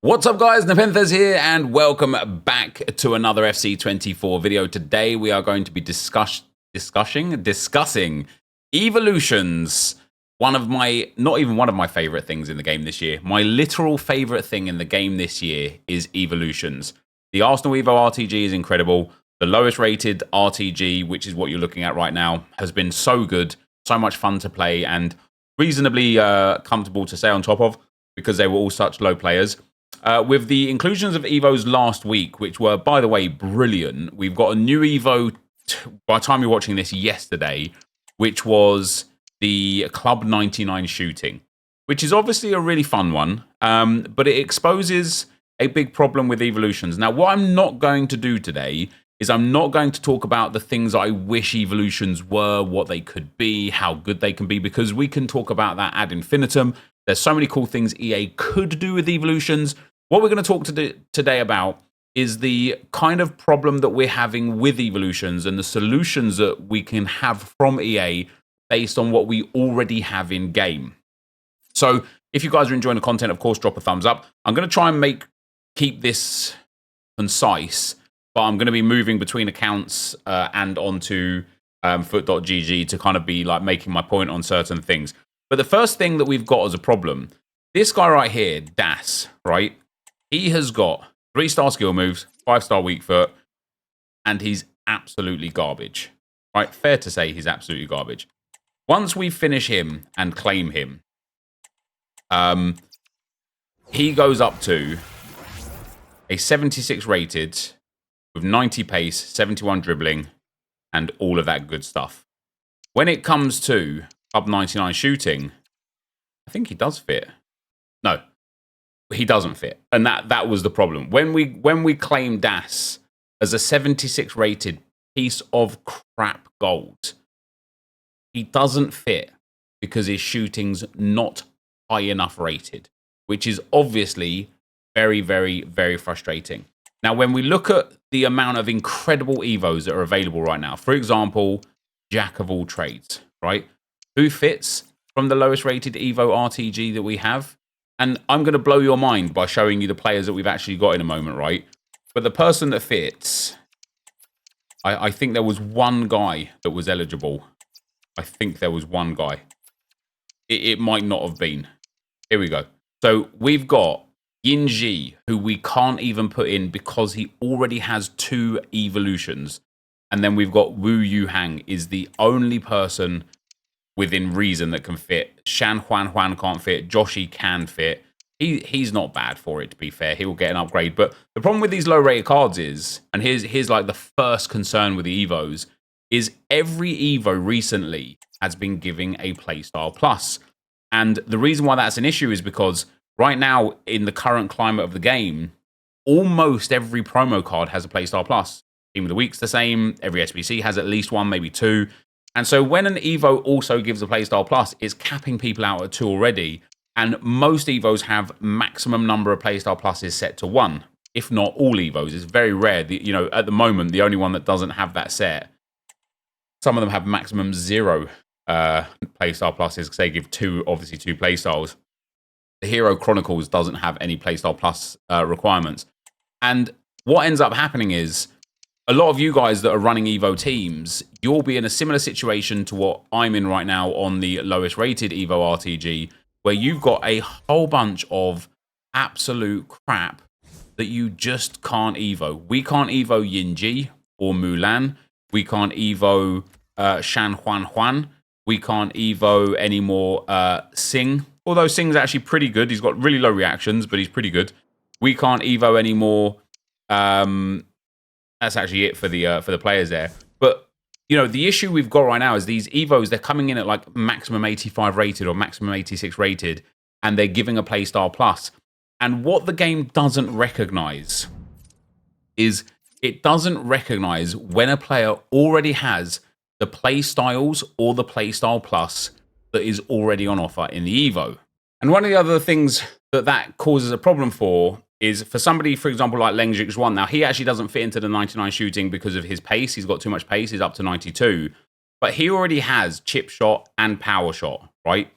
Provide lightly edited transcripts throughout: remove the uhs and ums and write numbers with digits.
What's up guys, NepentheZ here and welcome back to another FC24 video. Today we are going to be discussing evolutions. Not even one of my favorite things in the game this year. My literal favorite thing in the game this year is evolutions. The Arsenal Evo RTG is incredible. The lowest rated RTG, which is what you're looking at right now, has been so good, so much fun to play and reasonably comfortable to stay on top of because they were all such low players. With the inclusions of Evos last week, which were, by the way, brilliant, we've got a new Evo, by the time you're watching this, yesterday, which was the Club 99 shooting, which is obviously a really fun one, but it exposes a big problem with evolutions. Now, what I'm not going to do today is I'm not going to talk about the things I wish evolutions were, what they could be, how good they can be, because we can talk about that ad infinitum. There's so many cool things EA could do with evolutions. What we're going to talk today about is the kind of problem that we're having with evolutions and the solutions that we can have from EA based on what we already have in game. So if you guys are enjoying the content, of course, drop a thumbs up. I'm going to try and keep this concise, but I'm going to be moving between accounts and onto foot.gg to kind of be like making my point on certain things. But the first thing that we've got as a problem, this guy right here, Das, right? He has got 3-star skill moves, 5-star weak foot, and he's absolutely garbage, right? Fair to say he's absolutely garbage. Once we finish him and claim him, he goes up to a 76 rated with 90 pace, 71 dribbling, and all of that good stuff. When it comes to Club 99 shooting, I think he does fit. No, he doesn't fit. And that was the problem. When we claim Das as a 76 rated piece of crap gold, he doesn't fit because his shooting's not high enough rated, which is obviously very, very, very frustrating. Now, when we look at the amount of incredible Evos that are available right now, for example, Jack of all trades, right? Who fits from the lowest rated Evo RTG that we have? And I'm going to blow your mind by showing you the players that we've actually got in a moment, right? But the person that fits, I think there was one guy that was eligible. I think there was one guy. It might not have been. Here we go. So we've got Yinji, who we can't even put in because he already has 2 evolutions. And then we've got Wu Yuhang is the only person within reason that can fit. Shan Huan can't fit. Joshi can fit. He's not bad for it, to be fair. He will get an upgrade. But the problem with these low-rated cards is, and here's like the first concern with the Evos, is every Evo recently has been giving a Playstyle Plus. And the reason why that's an issue is because right now, in the current climate of the game, almost every promo card has a Playstyle Plus. Team of the Week's the same. Every SBC has at least 1, maybe 2. And so when an Evo also gives a Playstyle Plus, it's capping people out at 2 already. And most Evos have maximum number of Playstyle Pluses set to 1, if not all Evos. It's very rare. At the moment, the only one that doesn't have that set, some of them have maximum 0 Playstyle Pluses because they give 2 Playstyles. The Hero Chronicles doesn't have any Playstyle Plus requirements. And what ends up happening is, a lot of you guys that are running Evo teams, you'll be in a similar situation to what I'm in right now on the lowest rated Evo RTG, where you've got a whole bunch of absolute crap that you just can't Evo. We can't Evo Yinji or Mulan. We can't Evo Shan Huan. We can't Evo anymore Sing. Although Sing's actually pretty good. He's got really low reactions, but he's pretty good. We can't Evo anymore. That's actually it for the players there. But, the issue we've got right now is these Evos, they're coming in at like maximum 85 rated or maximum 86 rated, and they're giving a Playstyle Plus. And what the game doesn't recognize is it doesn't recognize when a player already has the Playstyles or the Playstyle Plus that is already on offer in the Evo. And one of the other things that causes a problem for is for somebody, for example, like Lengjix1. Now, he actually doesn't fit into the 99 shooting because of his pace. He's got too much pace. He's up to 92. But he already has chip shot and power shot, right?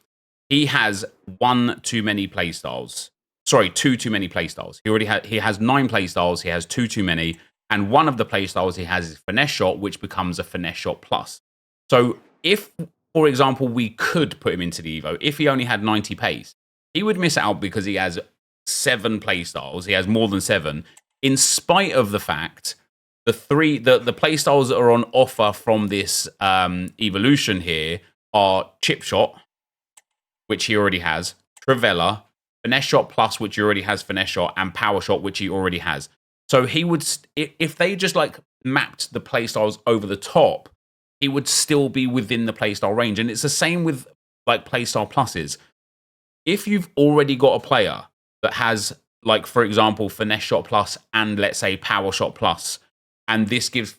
He has one too many playstyles. sorry, two too many playstyles. He has 9 playstyles. He has two too many. And one of the playstyles he has is finesse shot, which becomes a finesse shot plus. So if, for example, we could put him into the Evo, if he only had 90 pace, he would miss out because he has 7 playstyles. He has more than 7, in spite of the fact the playstyles that are on offer from this evolution here are chip shot, which he already has, Trivella, finesse shot plus, which he already has finesse shot, and power shot, which he already has. So he would, if they just like mapped the playstyles over the top, he would still be within the playstyle range. And it's the same with like playstyle pluses. If you've already got a player that has, like, for example, finesse shot plus and let's say power shot plus, and this gives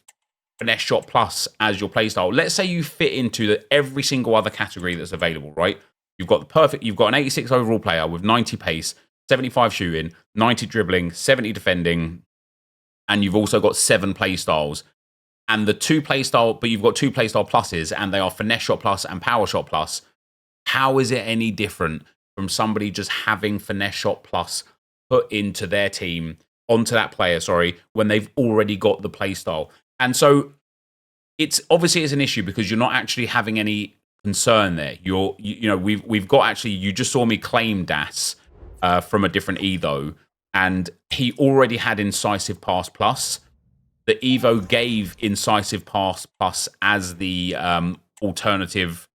finesse shot plus as your playstyle, let's say you fit into every single other category that's available, right? You've got an 86 overall player with 90 pace, 75 shooting, 90 dribbling, 70 defending, and you've also got 7 playstyles. And but you've got 2 playstyle pluses, and they are finesse shot plus and power shot plus. How is it any different from somebody just having finesse shot plus put into their team, onto that player, when they've already got the playstyle? And so it's an issue because you're not actually having any concern there. We've got, actually, you just saw me claim Das from a different Evo, and he already had Incisive Pass Plus. The Evo gave Incisive Pass Plus as the alternative,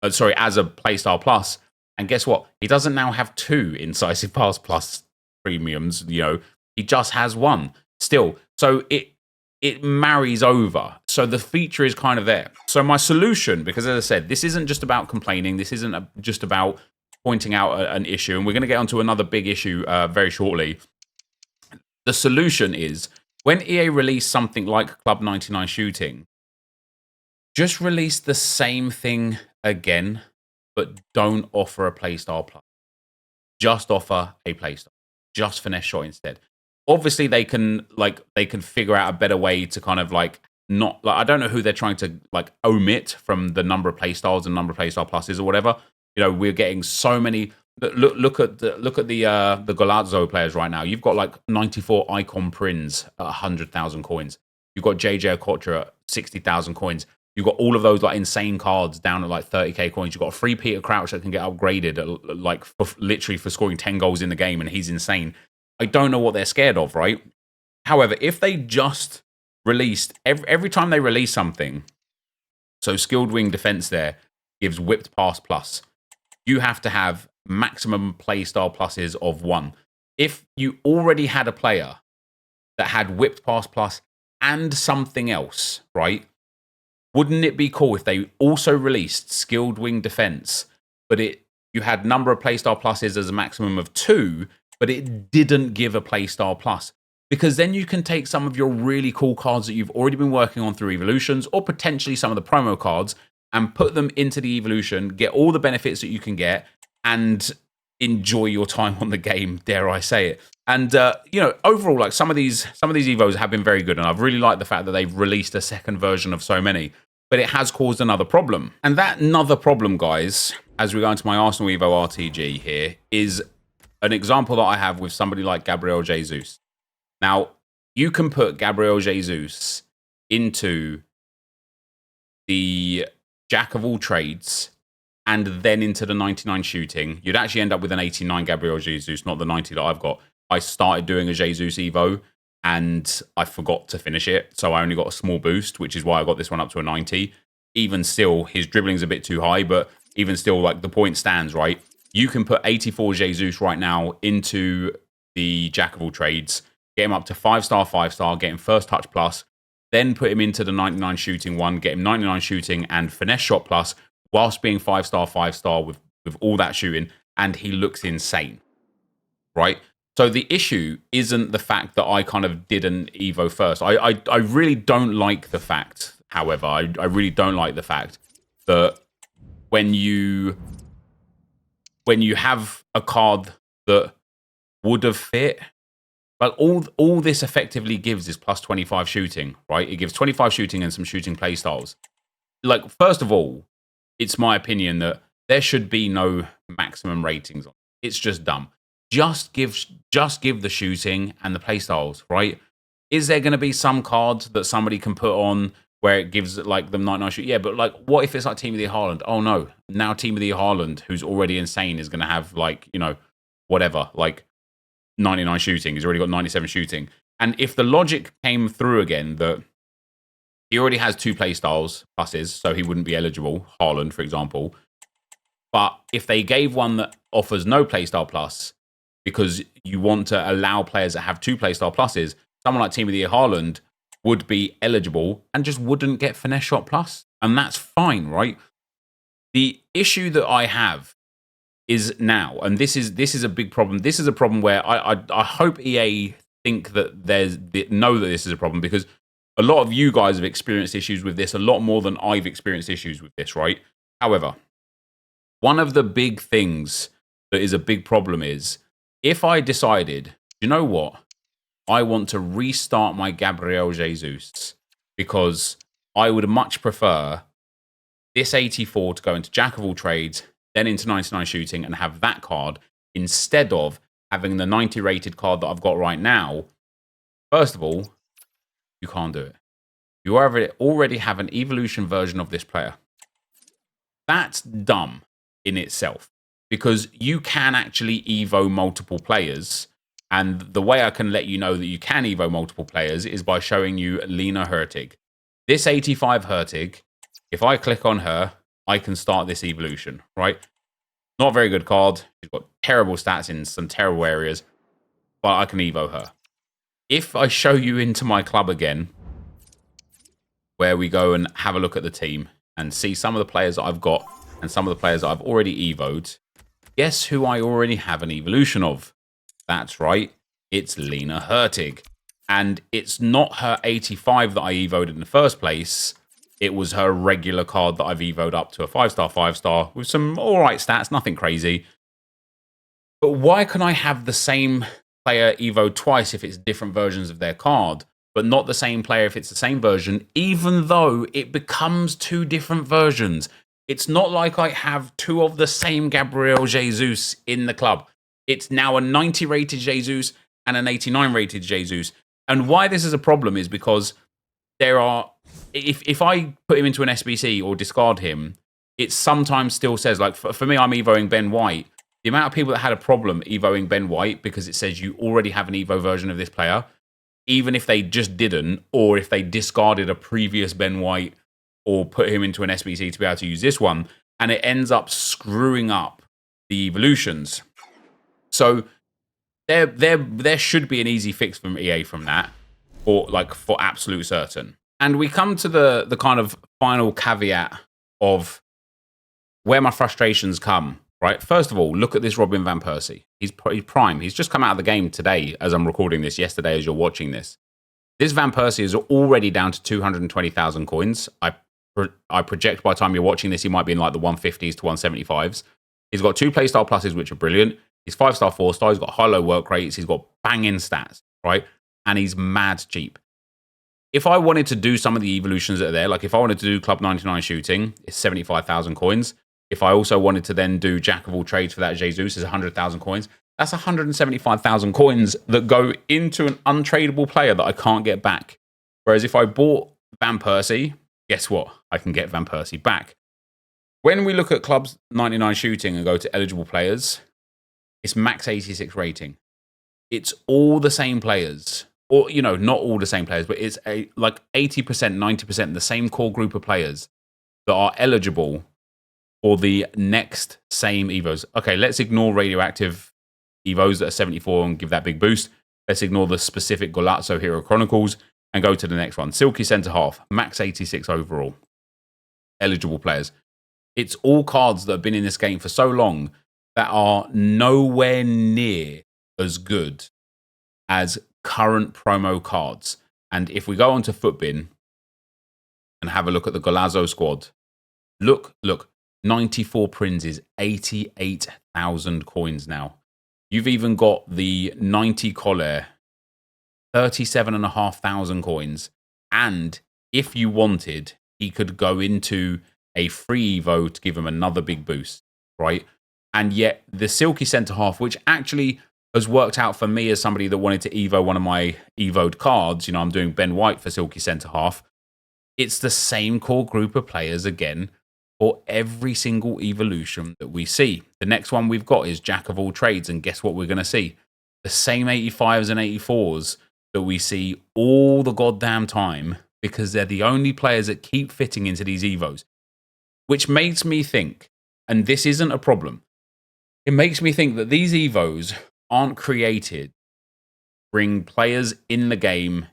as a playstyle plus. And guess what? He doesn't now have 2 Incisive Pass Plus premiums. He just has 1 still. So it marries over. So the feature is kind of there. So my solution, because as I said, this isn't just about complaining. This isn't just about pointing out an issue. And we're going to get onto another big issue very shortly. The solution is, when EA release something like Club 99 Shooting, just release the same thing again, but don't offer a playstyle plus. Just offer a playstyle. Just finesse shot instead. Obviously, they can figure out a better way to kind of not, I don't know who they're trying to omit from the number of playstyles and number of playstyle pluses or whatever. We're getting so many. Look at the Golazzo players right now. You've got 94 icon prints at 100,000 coins. You've got JJ Okocha at 60,000 coins. You've got all of those insane cards down at 30k coins. You've got a free Peter Crouch that can get upgraded at, literally for scoring 10 goals in the game, and he's insane. I don't know what they're scared of, right? However, if they just released every time they release something, so Skilled Wing Defense there gives Whipped Pass Plus. You have to have maximum playstyle pluses of 1. If you already had a player that had Whipped Pass Plus and something else, right? Wouldn't it be cool if they also released Skilled Wing Defense, but you had number of playstyle pluses as a maximum of 2, but it didn't give a playstyle plus? Because then you can take some of your really cool cards that you've already been working on through evolutions, or potentially some of the promo cards, and put them into the evolution, get all the benefits that you can get, and enjoy your time on the game, dare I say it. And overall, some of these evos have been very good, and I've really liked the fact that they've released a second version of so many. But it has caused another problem, and that another problem, guys, as we go into my Arsenal Evo RTG here, is an example that I have with somebody like Gabriel Jesus. Now, you can put Gabriel Jesus into the Jack of all trades and then into the 99 shooting. You'd actually end up with an 89 Gabriel Jesus, not the 90 that I've got. I started doing a Jesus Evo and I forgot to finish it, so I only got a small boost, which is why I got this one up to a 90. Even still, his dribbling's a bit too high, but even still, the point stands, right? You can put 84 Jesus right now into the Jack of all trades, get him up to 5-star, 5-star, get him first touch plus, then put him into the 99 shooting one, get him 99 shooting and finesse shot plus, whilst being 5-star, 5-star with all that shooting, and he looks insane, right? So the issue isn't the fact that I kind of did an Evo first. I really don't like the fact, however, I really don't like the fact that when you have a card that would have fit, all this effectively gives is plus 25 shooting, right? It gives 25 shooting and some shooting playstyles. First of all, it's my opinion that there should be no maximum ratings on it. It's just dumb. just give the shooting and the playstyles, right? Is there going to be some cards that somebody can put on where it gives like them 99 shoot? Yeah, but like, what if it's like Team of the Year Haaland? Oh no, now Team of the Year Haaland, who's already insane, is going to have like, you know, whatever, like 99 shooting. He's already got 97 shooting. And if the logic came through again that he already has 2 playstyles pluses, so he wouldn't be eligible, Haaland, for example. But if they gave one that offers no playstyle plus, because you want to allow players that have 2 playstyle pluses, someone like Team of the Year Haaland would be eligible and just wouldn't get Finesse Shot Plus. And that's fine, right? The issue that I have is now, and this is a big problem. This is a problem where I hope EA think that know that this is a problem, because a lot of you guys have experienced issues with this a lot more than I've experienced issues with this, right? However, one of the big things that is a big problem is if I decided, you know what, I want to restart my Gabriel Jesus because I would much prefer this 84 to go into Jack of all trades, then into 99 shooting and have that card instead of having the 90 rated card that I've got right now. First of all, you can't do it. You already have an evolution version of this player. That's dumb in itself, because you can actually evo multiple players. And the way I can let you know that you can evo multiple players is by showing you Lena Hurtig. This 85 Hurtig, if I click on her, I can start this evolution, right? Not a very good card. She's got terrible stats in some terrible areas, but I can evo her. If I show you into my club again, where we go and have a look at the team and see some of the players that I've got and some of the players that I've already evoed, guess who I already have an evolution of? That's right, it's Lena Hurtig. And it's not her 85 that I evoed in the first place. It was her regular card that I've evoed up to a 5-star, 5-star with some alright stats, nothing crazy. But why can I have the same player evoed twice if it's different versions of their card, but not the same player if it's the same version, even though it becomes 2 different versions? It's not like I have 2 of the same Gabriel Jesus in the club. It's now a 90 rated Jesus and an 89 rated Jesus. And why this is a problem is because there are, if I put him into an SBC or discard him, it sometimes still says, like for me, I'm evoing Ben White. The amount of people that had a problem evoing Ben White because it says you already have an evo version of this player, even if they just didn't, or if they discarded a previous Ben White or put him into an SBC to be able to use this one, and it ends up screwing up the evolutions. So there should be an easy fix from EA from that, for absolute certain. And we come to the kind of final caveat of where my frustrations come, right? First of all, look at this Robin Van Persie. He's prime. He's just come out of the game today as I'm recording this, yesterday as you're watching this. This Van Persie is already down to 220,000 coins. I project by the time you're watching this, he might be in like the 150s to 175s. He's got 2 playstyle pluses, which are brilliant. He's 5-star, 4-star. He's got high-low work rates. He's got banging stats, right? And he's mad cheap. If I wanted to do some of the evolutions that are there, like if I wanted to do Club 99 shooting, it's 75,000 coins. If I also wanted to then do Jack of all trades for that Jesus, is 100,000 coins. That's 175,000 coins that go into an untradeable player that I can't get back. Whereas if I bought Van Persie, guess what? I can get Van Persie back. When we look at Clubs 99 shooting and go to eligible players, it's max 86 rating. It's all the same players. Or, you know, not all the same players, but it's like 80%, 90% the same core group of players that are eligible for the next same evos. Okay, let's ignore radioactive evos that are 74 and give that big boost. Let's ignore the specific Golazzo Hero Chronicles and go to the next one. Silky Centre Half, max 86 overall. Eligible players. It's all cards that have been in this game for so long that are nowhere near as good as current promo cards. And if we go onto Footbin and have a look at the Golazzo squad, look, 94 Princes, 88,000 coins now. You've even got the 90 Collar, 37,500 coins. And if you wanted, he could go into a free Evo to give him another big boost, right? And yet the Silky Centre Half, which actually has worked out for me as somebody that wanted to Evo one of my Evoed cards. You know, I'm doing Ben White for Silky Centre Half. It's the same core group of players again for every single evolution that we see. The next one we've got is Jack of all trades, and guess what we're going to see? The same 85s and 84s that we see all the goddamn time, because they're the only players that keep fitting into these Evos. Which makes me think, and this isn't a problem, it makes me think that these Evos aren't created to bring players in the game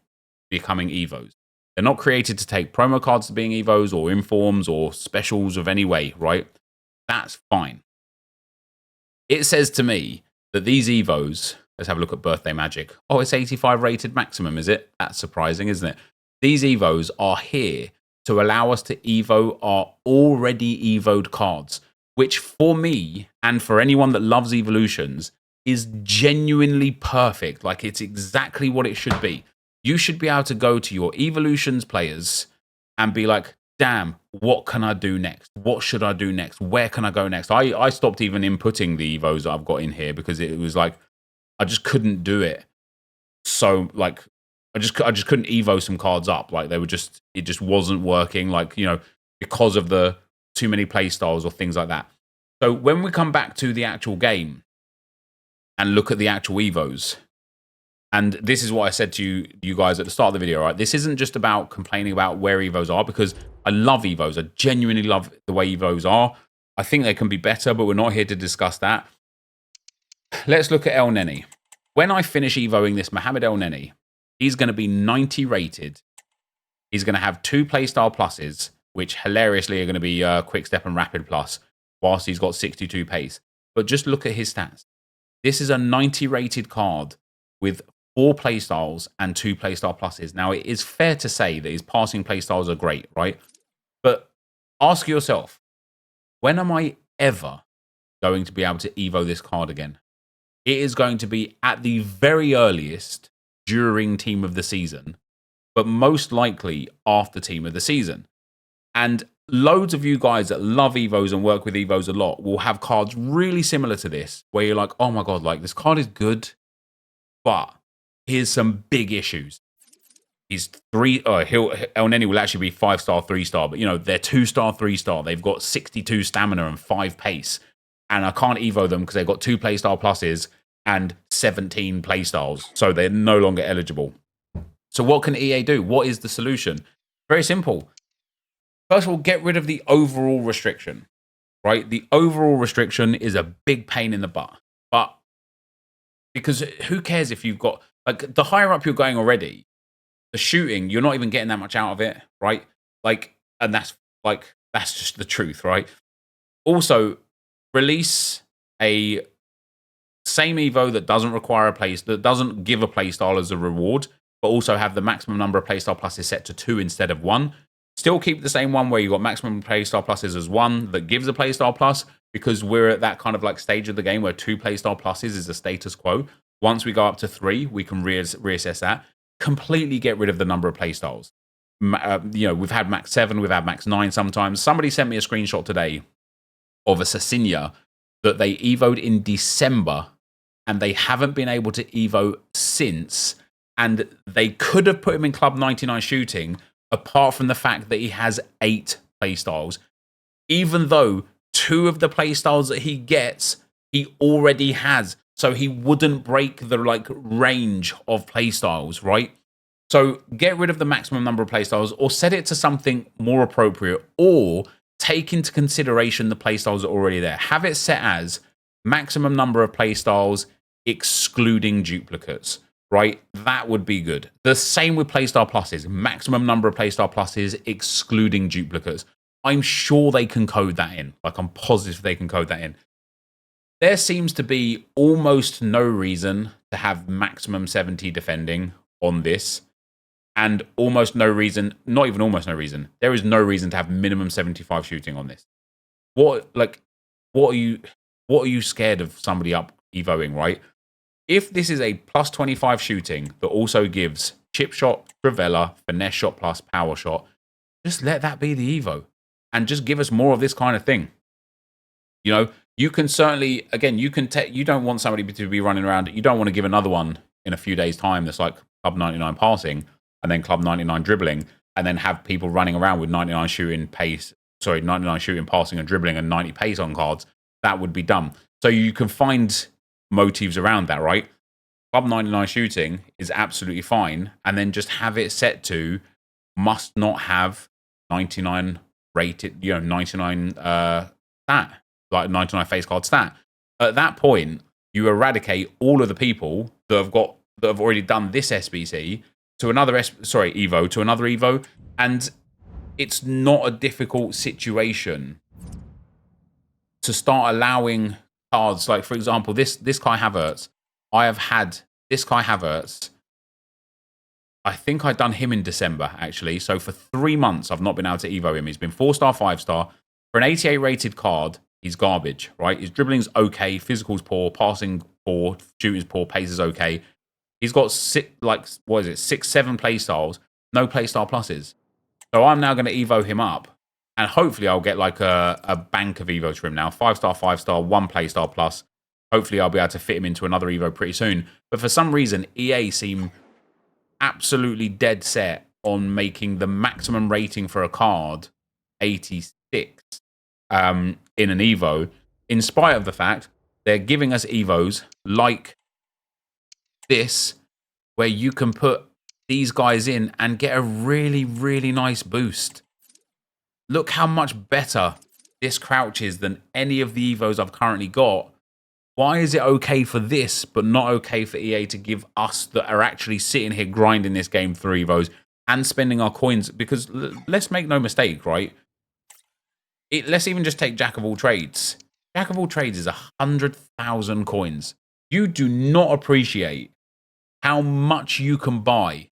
becoming Evos. They're not created to take promo cards to being Evos or informs or specials of any way, right? That's fine. It says to me that these Evos, let's have a look at Birthday Magic. Oh, it's 85 rated maximum, is it? That's surprising, isn't it? These Evos are here to allow us to Evo our already Evoed cards, which for me and for anyone that loves evolutions is genuinely perfect. Like, it's exactly what it should be. You should be able to go to your evolutions players and be like, damn, what can I do next? What should I do next? Where can I go next? I stopped even inputting the Evos that I've got in here because it was like, I just couldn't do it. So, like, I just couldn't Evo some cards up. Like, they were just, it just wasn't working. Like, you know, because of the too many play styles or things like that. So when we come back to the actual game and look at the actual Evos, and this is what I said to you guys at the start of the video, right? This isn't just about complaining about where Evos are, because I love Evos. I genuinely love the way Evos are. I think they can be better, but we're not here to discuss that. Let's look at El Neni. When I finish Evoing this Mohamed El Neni, he's going to be 90 rated. He's going to have 2 playstyle pluses, which hilariously are going to be Quick Step and Rapid Plus, whilst he's got 62 pace. But just look at his stats. This is a 90 rated card with 4 playstyles and 2 playstyle pluses. Now, it is fair to say that his passing playstyles are great, right? But ask yourself, when am I ever going to be able to Evo this card again? It is going to be at the very earliest during Team of the Season, but most likely after Team of the Season. And loads of you guys that love Evos and work with Evos a lot will have cards really similar to this, where you're like, oh my God, like, this card is good, but here's some big issues. He's El Neni will actually be 5-star, 3-star, but, you know, they're 2-star, 3-star. They've got 62 stamina and 5 pace. And I can't Evo them because they've got 2 playstyle pluses and 17 playstyles. So they're no longer eligible. So what can EA do? What is the solution? Very simple. First of all, get rid of the overall restriction, right? The overall restriction is a big pain in the butt. But because who cares if you've got, like, the higher up you're going already, the shooting, you're not even getting that much out of it, right? Like, and that's just the truth, right? Also, release a same Evo that doesn't require that doesn't give a playstyle as a reward, but also have the maximum number of playstyle pluses set to 2 instead of 1. Still keep the same one where you got maximum playstyle pluses as 1 that gives a playstyle plus, because we're at that kind of like stage of the game where 2 playstyle pluses is the status quo. Once we go up to 3, we can reassess that. Completely get rid of the number of playstyles. You know, we've had max 7, we've had max 9 sometimes. Somebody sent me a screenshot today of a Cecilia that they Evo'd in December, and they haven't been able to Evo since. And they could have put him in Club 99 shooting, apart from the fact that he has 8 playstyles. Even though 2 of the playstyles that he gets, he already has. So he wouldn't break the like range of playstyles, right? So get rid of the maximum number of playstyles, or set it to something more appropriate, or take into consideration the playstyles that are already there. Have it set as maximum number of playstyles excluding duplicates, right? That would be good. The same with playstyle pluses. Maximum number of playstyle pluses excluding duplicates. I'm sure they can code that in. Like, I'm positive they can code that in. There seems to be almost no reason to have maximum 70 defending on this, and almost no reason, not even almost no reason, there is no reason to have minimum 75 shooting on this. What are you scared of somebody up Evoing, right? If this is a plus 25 shooting that also gives chip shot, Trivella, finesse shot plus power shot, just let that be the Evo and just give us more of this kind of thing. You know, You can certainly, again, you can take. You don't want somebody to be running around. You don't want to give another one in a few days' time that's like Club 99 passing and then Club 99 dribbling, and then have people running around with 99 shooting pace. Sorry, 99 shooting, passing, and dribbling, and 90 pace on cards. That would be dumb. So you can find motives around that, right? Club 99 shooting is absolutely fine, and then just have it set to must not have 99 rated, 99 stat, like 99 face card stat. At that point, you eradicate all of the people that have already done this SBC to another Evo, to another Evo, and it's not a difficult situation to start allowing cards. Like, for example, this Kai Havertz. I have had this Kai Havertz. I think I've done him in December, actually. So for 3 months, I've not been able to Evo him. He's been 4-star, 5-star. For an 88 rated card, he's garbage, right? His dribbling's okay, physical's poor, passing poor, shooting's poor, pace is okay. He's got 6, 7 play styles, no play style pluses. So I'm now going to Evo him up, and hopefully I'll get like a bank of Evos for him now. 5-star, 5-star, 1 play style plus. Hopefully I'll be able to fit him into another Evo pretty soon. But for some reason, EA seem absolutely dead set on making the maximum rating for a card 86 in an Evo, in spite of the fact they're giving us Evos like this, where you can put these guys in and get a really, really nice boost. Look how much better this crouch is than any of the Evos I've currently got. Why is it okay for this, but not okay for EA to give us that are actually sitting here grinding this game for Evos and spending our coins? Because let's make no mistake, right? Let's even just take Jack of all trades. Jack of all trades is 100,000 coins. You do not appreciate how much you can buy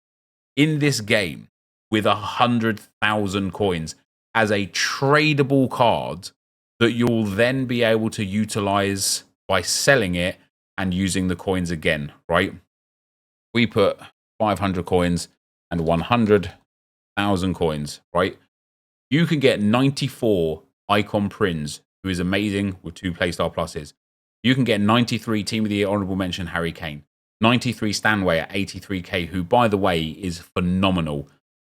in this game with 100,000 coins as a tradable card that you'll then be able to utilize by selling it and using the coins again, right? We put 500 coins and 100,000 coins, right? You can get 94 Icon Prince, who is amazing with 2 playstyle pluses. You can get 93 Team of the Year Honorable Mention Harry Kane. 93 Stanway at 83k, who, by the way, is phenomenal.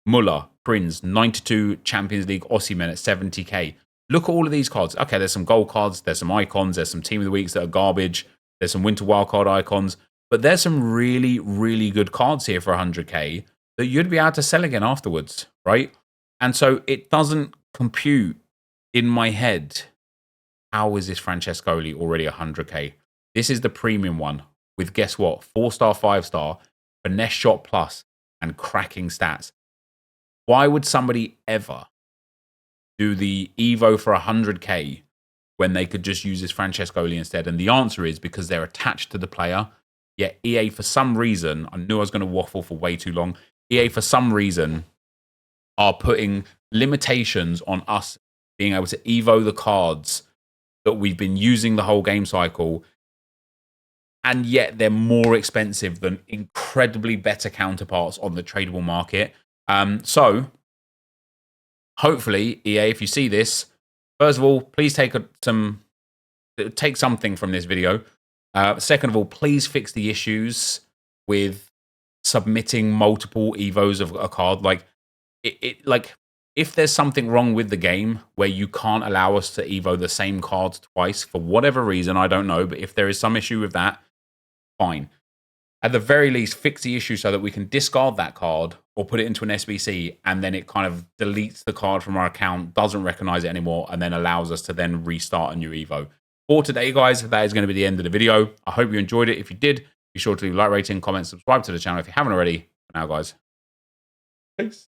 Muller, Prince, 92 Champions League Osimhen at 70k. Look at all of these cards. Okay, there's some gold cards, there's some icons, there's some Team of the Weeks that are garbage, there's some Winter Wildcard icons, but there's some really, really good cards here for 100k that you'd be able to sell again afterwards, right? And so it doesn't compute in my head. How is this Francescoli already 100k? This is the premium one with, guess what, 4-star, 5-star, finesse shot plus, and cracking stats. Why would somebody ever do the Evo for 100k when they could just use this Francescoli instead? And the answer is because they're attached to the player. Yet EA, for some reason, I knew I was going to waffle for way too long. EA, for some reason, are putting limitations on us being able to Evo the cards that we've been using the whole game cycle, and yet they're more expensive than incredibly better counterparts on the tradable market. So, hopefully, EA, if you see this, first of all, please take something from this video. Second of all, please fix the issues with submitting multiple Evos of a card. Like, if there's something wrong with the game where you can't allow us to Evo the same card twice for whatever reason, I don't know, but if there is some issue with that, fine. At the very least, fix the issue so that we can discard that card or put it into an SBC, and then it kind of deletes the card from our account, doesn't recognize it anymore, and then allows us to then restart a new Evo. For today, guys, that is going to be the end of the video. I hope you enjoyed it. If you did, be sure to leave a like, rating, comment, subscribe to the channel if you haven't already. For now, guys, peace.